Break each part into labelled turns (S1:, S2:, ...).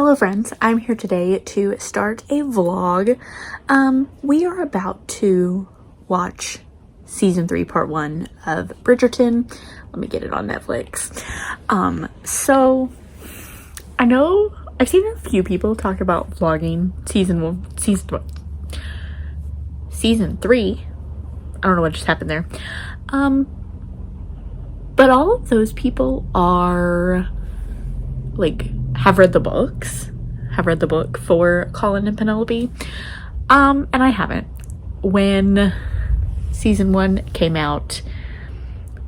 S1: Hello friends, I'm here today to start a vlog. We are about to watch season 3 part 1 of Bridgerton. Let me get it on Netflix. So I know I've seen a few people talk about vlogging season 3. I don't know what just happened there. But all of those people are have read the book for Colin and Penelope. And I haven't. When season 1 came out,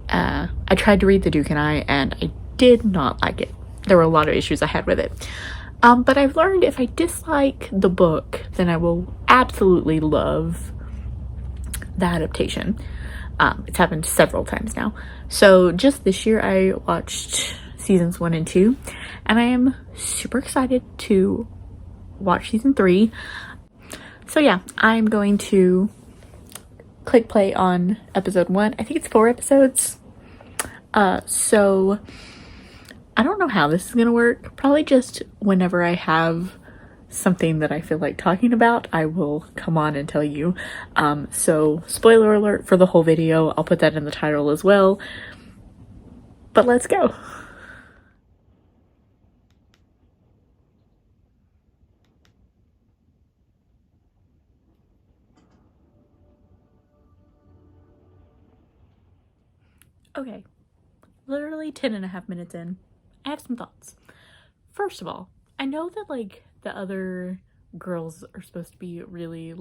S1: I tried to read The Duke and I, and I did not like it. There were a lot of issues I had with it. But I've learned if I dislike the book, then I will absolutely love the adaptation. It's happened several times now. So just this year I watched seasons 1 and 2, and I am super excited to watch season 3. So yeah, I'm going to click play on episode 1. I think it's 4 episodes. So I don't know how this is gonna work. Probably just whenever I have something that I feel like talking about, I will come on and tell you. So spoiler alert for the whole video. I'll put that in the title as well. But let's go. Okay, literally 10.5 minutes in, I have some thoughts. First of all, I know that the other girls are supposed to be really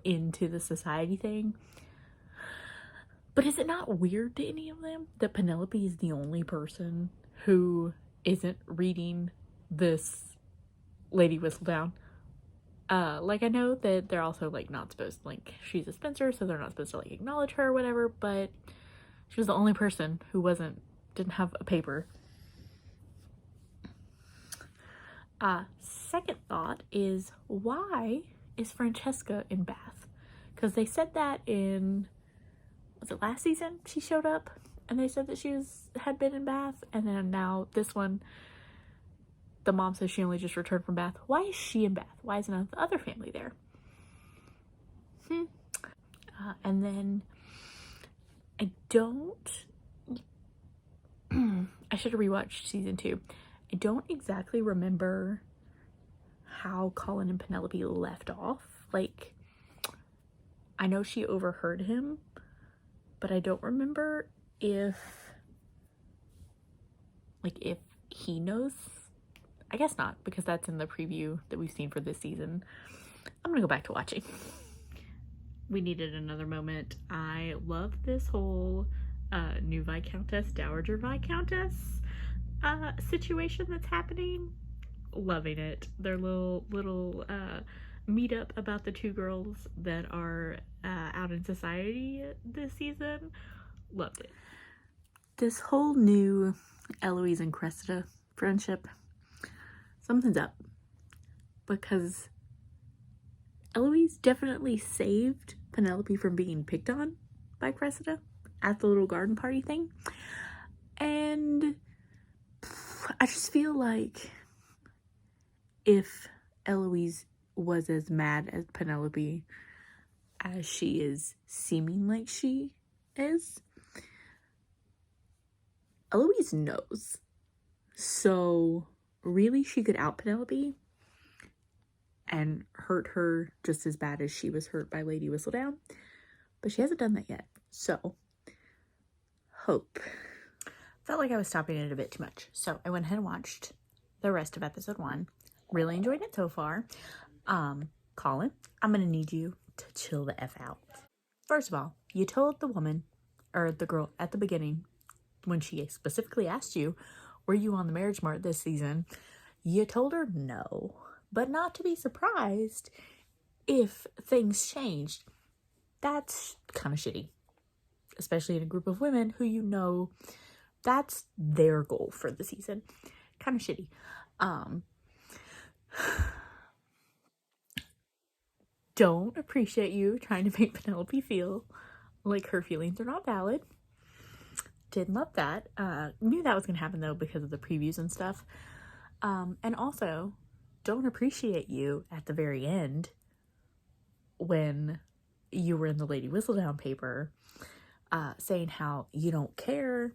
S1: into the society thing, but is it not weird to any of them that Penelope is the only person who isn't reading this Lady Whistledown? I know that they're also not supposed to, she's a Spencer, so they're not supposed to acknowledge her or whatever, but she was the only person who didn't have a paper. Second thought is, why is Francesca in Bath? Because they said that was it last season she showed up and they said that she had been in Bath, and then now this one the mom says she only just returned from Bath. Why is she in Bath? Why is none of the other family there? And then I should have rewatched season 2. I don't exactly remember how Colin and Penelope left off. I know she overheard him, but I don't remember if he knows. I guess not, because that's in the preview that we've seen for this season. I'm gonna go back to watching. We needed another moment. I love this whole new Viscountess, Dowager Viscountess situation that's happening. Loving it. Their little meetup about the two girls that are out in society this season. Loved it. This whole new Eloise and Cressida friendship, something's up, because Eloise definitely saved Penelope from being picked on by Cressida at the little garden party thing, and I just feel like if Eloise was as mad at Penelope as she is seeming like she is, Eloise knows. So really, she could out Penelope and hurt her just as bad as she was hurt by Lady Whistledown, but she hasn't done that yet. So hope. Felt like I was stopping it a bit too much, so I went ahead and watched the rest of episode 1. Really enjoyed it so far. Colin, I'm gonna need you to chill the F out. First of all, you told the woman, or the girl at the beginning, when she specifically asked you, were you on the Marriage Mart this season? You told her no, but not to be surprised if things changed. That's kind of shitty, especially in a group of women who that's their goal for the season. Kind of shitty. Don't appreciate you trying to make Penelope feel like her feelings are not valid. Didn't love that. Knew that was gonna happen though because of the previews and stuff. And also, don't appreciate you at the very end when you were in the Lady Whistledown paper, saying how you don't care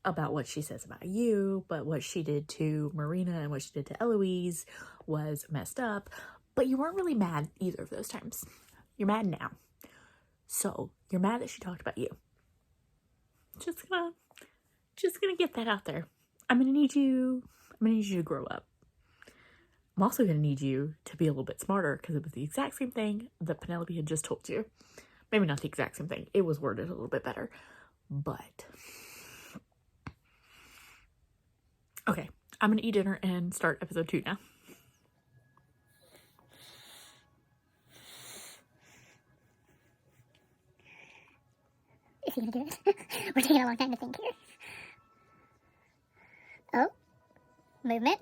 S1: about what she says about you, but what she did to Marina and what she did to Eloise was messed up. But you weren't really mad either of those times. You're mad now. So you're mad that she talked about you. Just gonna get that out there. I'm gonna need you to grow up. I'm also gonna need you to be a little bit smarter, because it was the exact same thing that Penelope had just told you. Maybe not the exact same thing. It was worded a little bit better. But okay, I'm gonna eat dinner and start episode 2 now.
S2: Is he gonna do it? We're taking a long time to think here. Oh, movement.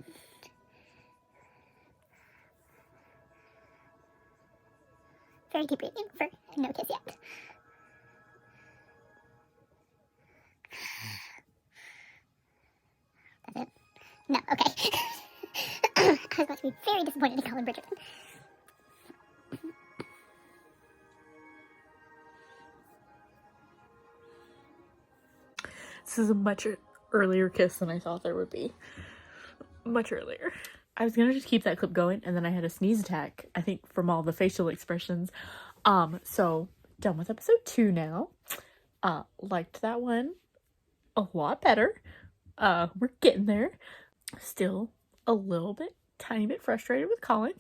S2: Very deep breathing for no kiss yet. That's it? No, okay. I was about to be very disappointed in Colin Bridgerton.
S1: This is a much earlier kiss than I thought there would be. Much earlier. I was gonna just keep that clip going, and then I had a sneeze attack, I think, from all the facial expressions. So done with episode 2 now. Liked that one a lot better. We're getting there. Still a little bit, tiny bit frustrated with Colin.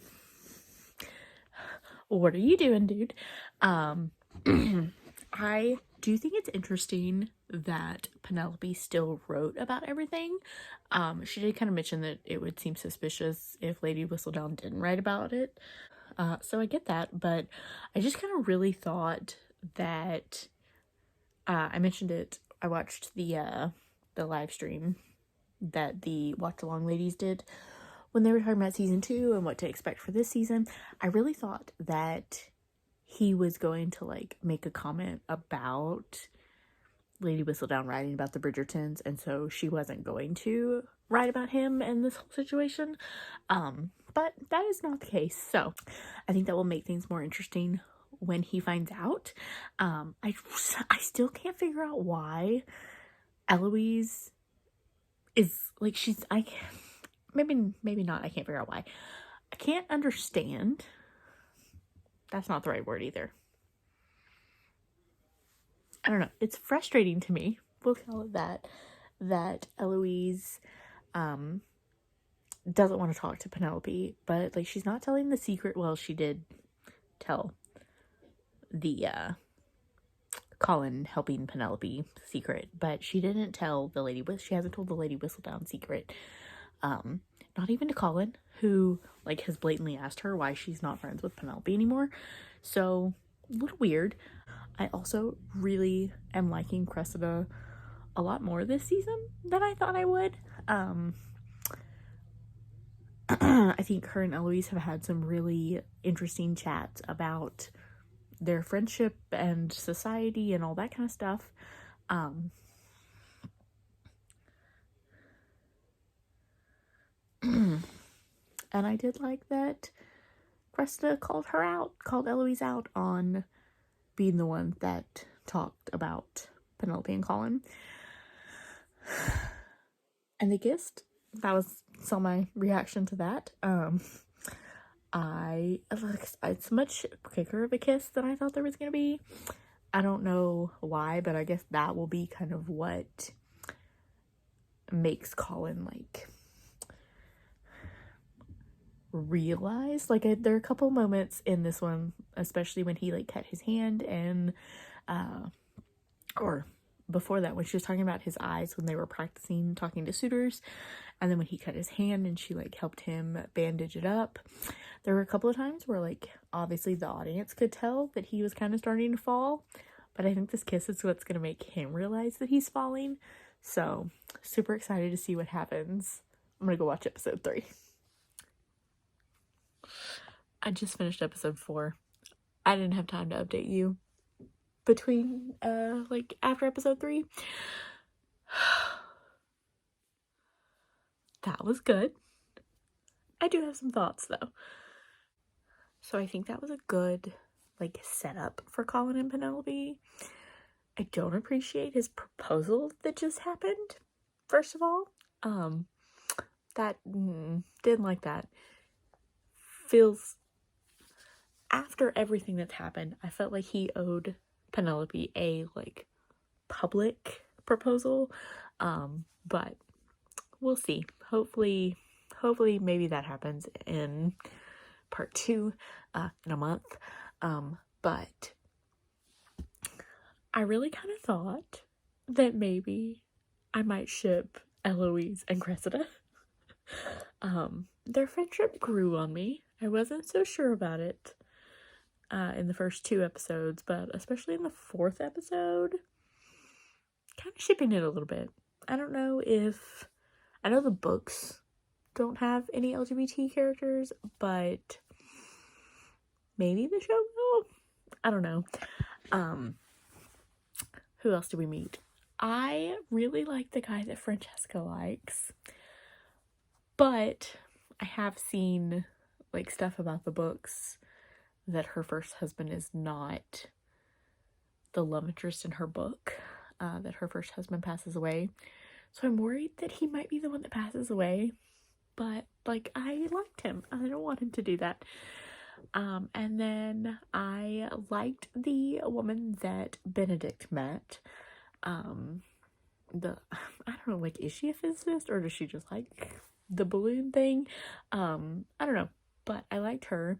S1: What are you doing, dude? I do think it's interesting that Penelope still wrote about everything. She did kind of mention that it would seem suspicious if Lady Whistledown didn't write about it. So I get that, but I just kind of really thought that, I mentioned it, I watched the live stream that the Watch Along ladies did when they were talking about season 2 and what to expect for this season. I really thought that he was going to like make a comment about Lady Whistledown writing about the Bridgertons, and so she wasn't going to write about him and this whole situation. But that is not the case. So I think that will make things more interesting when he finds out. I still can't figure out why Eloise is like, maybe not. I can't figure out why. I can't understand. That's not the right word either. I don't know. It's frustrating to me. We'll call it that Eloise doesn't want to talk to Penelope, but like she's not telling the secret. Well, she did tell the Colin helping Penelope secret, but she didn't tell the lady. She hasn't told the Lady Whistledown secret. Not even to Colin, who like has blatantly asked her why she's not friends with Penelope anymore. So a little weird. I also really am liking Cressida a lot more this season than I thought I would. I think her and Eloise have had some really interesting chats about their friendship and society and all that kind of stuff. And I did like that Cressida called Eloise out on being the one that talked about Penelope and Colin. And they kissed. That was my reaction to that. It's much quicker of a kiss than I thought there was gonna be. I don't know why, but I guess that will be kind of what makes Colin like realize, like, there are a couple moments in this one, especially when he like cut his hand, and or before that when she was talking about his eyes when they were practicing talking to suitors, and then when he cut his hand and she like helped him bandage it up. There were a couple of times where like obviously the audience could tell that he was kind of starting to fall, but I think this kiss is what's going to make him realize that he's falling. So super excited to see what happens. I'm gonna go watch episode 3. I just finished episode 4. I didn't have time to update you between like after episode 3. That was good. I do have some thoughts though. So I think that was a good like setup for Colin and Penelope. I don't appreciate his proposal that just happened. First of all, that didn't like that. Feels after everything that's happened, I felt like he owed Penelope a like public proposal. But we'll see. Hopefully maybe that happens in part 2 in a month. But I really kind of thought that maybe I might ship Eloise and Cressida. Their friendship grew on me. I wasn't so sure about it in the first 2 episodes, but especially in the 4th episode, kind of shipping it a little bit. I don't know if... I know the books don't have any LGBT characters, but maybe the show will? I don't know. Who else do we meet? I really like the guy that Francesca likes, but I have seen like stuff about the books that her first husband is not the love interest in her book, that her first husband passes away. So I'm worried that he might be the one that passes away, but like I liked him. I don't want him to do that. And then I liked the woman that Benedict met. I don't know, like, is she a physicist or does she just like the balloon thing? I don't know, but I liked her.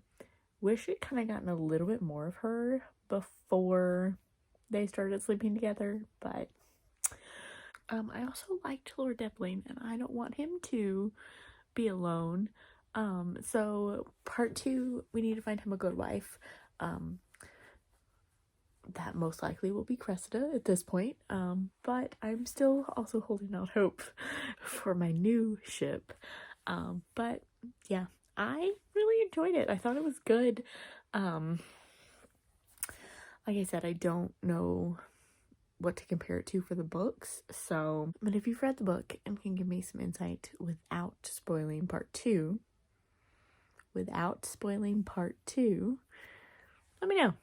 S1: Wish it kind of gotten a little bit more of her before they started sleeping together, but I also liked Lord Deppling, and I don't want him to be alone. So part 2, we need to find him a good wife. That most likely will be Cressida at this point. But I'm still also holding out hope for my new ship. But yeah, I really enjoyed it. I thought it was good. Like I said, I don't know what to compare it to for the books, so but if you've read the book and can give me some insight without spoiling part 2, let me know.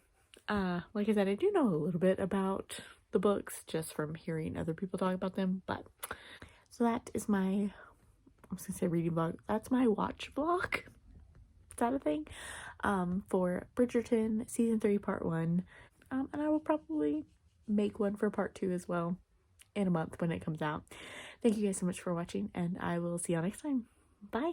S1: Like I said, I do know a little bit about the books just from hearing other people talk about them, but so that is my, I was gonna say reading vlog, that's my watch vlog. Is that a thing? For Bridgerton season 3 part 1. And I will probably make one for part 2 as well in a month when it comes out. Thank you guys so much for watching, and I will see y'all next time. Bye.